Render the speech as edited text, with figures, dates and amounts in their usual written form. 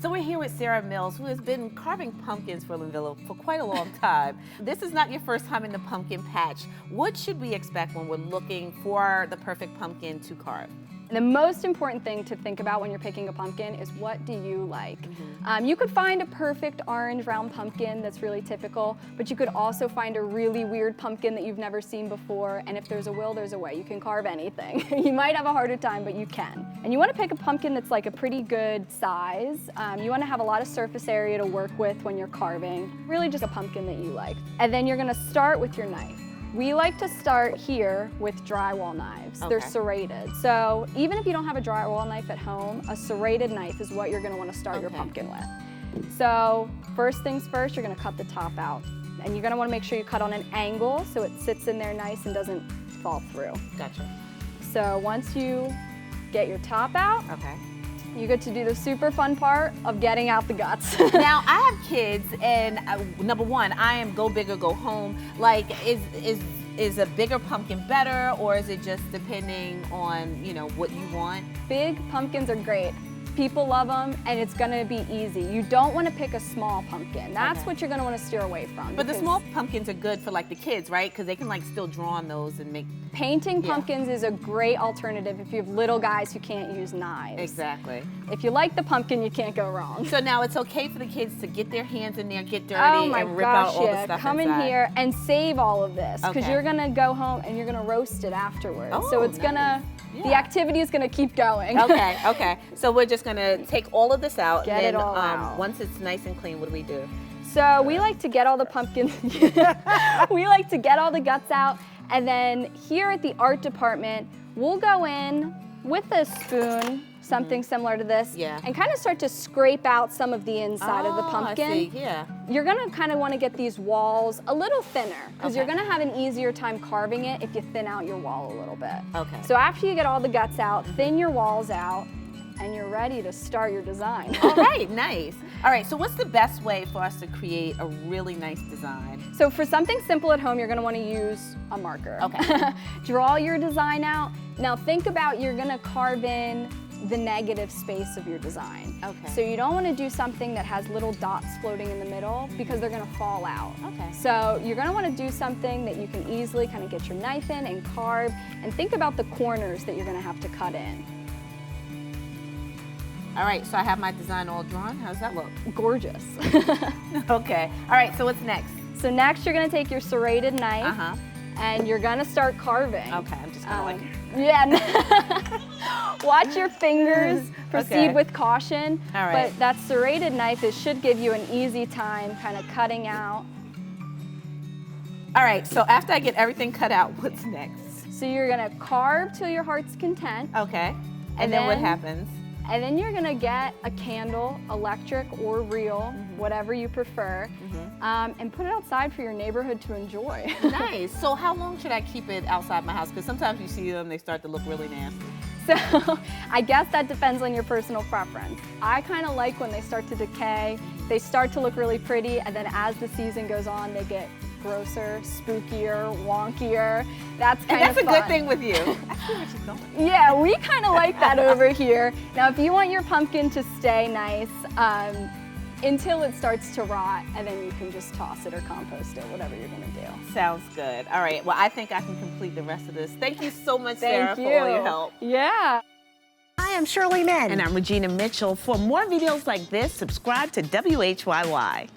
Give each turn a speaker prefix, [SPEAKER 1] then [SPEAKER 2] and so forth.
[SPEAKER 1] So we're here with Sarah Mills, who has been carving pumpkins for Linvilla for quite a long time. This is not your first time in the pumpkin patch. What should we expect when we're looking for the perfect pumpkin to carve?
[SPEAKER 2] The most important thing to think about when you're picking a pumpkin is, what do you like? You could find a perfect orange round pumpkin that's really typical, but you could also find a really weird pumpkin that you've never seen before, and if there's a will, there's a way. You can carve anything. You might have a harder time, but you can. And you want to pick a pumpkin that's like a pretty good size. You want to have a lot of surface area to work with when you're carving. Really just a pumpkin that you like. And then you're going to start with your knife. We like to start here with drywall knives.
[SPEAKER 1] Okay.
[SPEAKER 2] They're serrated. So even if you don't have a drywall knife at home, a serrated knife is what you're gonna wanna start your pumpkin with. So first things first, you're gonna cut the top out. And you're gonna wanna make sure you cut on an angle so it sits in there nice and doesn't fall through.
[SPEAKER 1] Gotcha.
[SPEAKER 2] So once you get your top out, you get to do the super fun part of getting out the guts.
[SPEAKER 1] Now, I have kids, and number one, I am go big or go home. Like, is a bigger pumpkin better, or is it just depending on, you know, what you want?
[SPEAKER 2] Big pumpkins are great. People love them, and it's gonna be easy. You don't wanna pick a small pumpkin. That's what you're gonna wanna steer away from.
[SPEAKER 1] But the small pumpkins are good for like the kids, right? Because they can like still draw on those and make...
[SPEAKER 2] Painting pumpkins is a great alternative if you have little guys who can't use knives.
[SPEAKER 1] Exactly.
[SPEAKER 2] If you like the pumpkin, you can't go wrong.
[SPEAKER 1] So now it's okay for the kids to get their hands in there, get dirty, and rip
[SPEAKER 2] gosh,
[SPEAKER 1] out all the stuff
[SPEAKER 2] Come
[SPEAKER 1] inside.
[SPEAKER 2] in here and save all of this, because
[SPEAKER 1] Okay.
[SPEAKER 2] you're gonna go home and you're gonna roast it afterwards.
[SPEAKER 1] Oh,
[SPEAKER 2] so it's gonna, the activity is gonna keep going.
[SPEAKER 1] Okay, okay. So we're just gonna take all of this out.
[SPEAKER 2] Get
[SPEAKER 1] and then,
[SPEAKER 2] it all out.
[SPEAKER 1] Once it's nice and clean, what do we do?
[SPEAKER 2] So we like to get all the pumpkins, we like to get all the guts out, and then here at the art department, we'll go in with a spoon, something similar to this, and kind of start to scrape out some of the inside of the pumpkin.
[SPEAKER 1] I see. Yeah.
[SPEAKER 2] You're gonna kind of want to get these walls a little thinner, because you're gonna have an easier time carving it if you thin out your wall a little bit.
[SPEAKER 1] Okay.
[SPEAKER 2] So after you get all the guts out, thin your walls out, and you're ready to start your design.
[SPEAKER 1] All right, nice. All right, so what's the best way for us to create a really nice design?
[SPEAKER 2] So for something simple at home, you're gonna wanna use a marker.
[SPEAKER 1] Okay.
[SPEAKER 2] Draw your design out. Now think about, you're gonna carve in the negative space of your design.
[SPEAKER 1] Okay.
[SPEAKER 2] So you don't wanna do something that has little dots floating in the middle, because they're gonna fall out.
[SPEAKER 1] Okay.
[SPEAKER 2] So you're gonna wanna do something that you can easily kind of get your knife in and carve, and think about the corners that you're gonna have to cut in.
[SPEAKER 1] All right, so I have my design all drawn. How's that look?
[SPEAKER 2] Gorgeous.
[SPEAKER 1] Okay. All right, so what's next?
[SPEAKER 2] So next you're gonna take your serrated knife, and you're gonna start carving.
[SPEAKER 1] Okay, I'm just gonna like...
[SPEAKER 2] Yeah. Watch your fingers. Proceed with caution.
[SPEAKER 1] All right.
[SPEAKER 2] But that serrated knife, it should give you an easy time kind of cutting out.
[SPEAKER 1] All right, so after I get everything cut out, what's next?
[SPEAKER 2] So you're gonna carve till your heart's content.
[SPEAKER 1] Okay. And then what happens?
[SPEAKER 2] And then you're gonna get a candle, electric or real, whatever you prefer, and put it outside for your neighborhood to enjoy.
[SPEAKER 1] Nice. So how long should I keep it outside my house? Because sometimes you see them, they start to look really nasty.
[SPEAKER 2] So I guess that depends on your personal preference. I kind of like when they start to decay, they start to look really pretty, and then as the season goes on, they get grosser, spookier, wonkier. That's kind of fun.
[SPEAKER 1] That's a good thing with you. I see where she's going.
[SPEAKER 2] Yeah, we kind of like that over here. Now, if you want your pumpkin to stay nice until it starts to rot, and then you can just toss it or compost it, whatever you're gonna do.
[SPEAKER 1] Sounds good. All right, well, I think I can complete the rest of this. Thank you so much, Sarah, for all your help.
[SPEAKER 2] Yeah.
[SPEAKER 3] Hi, I'm Shirley.
[SPEAKER 1] And I'm Regina Mitchell. For more videos like this, subscribe to WHYY.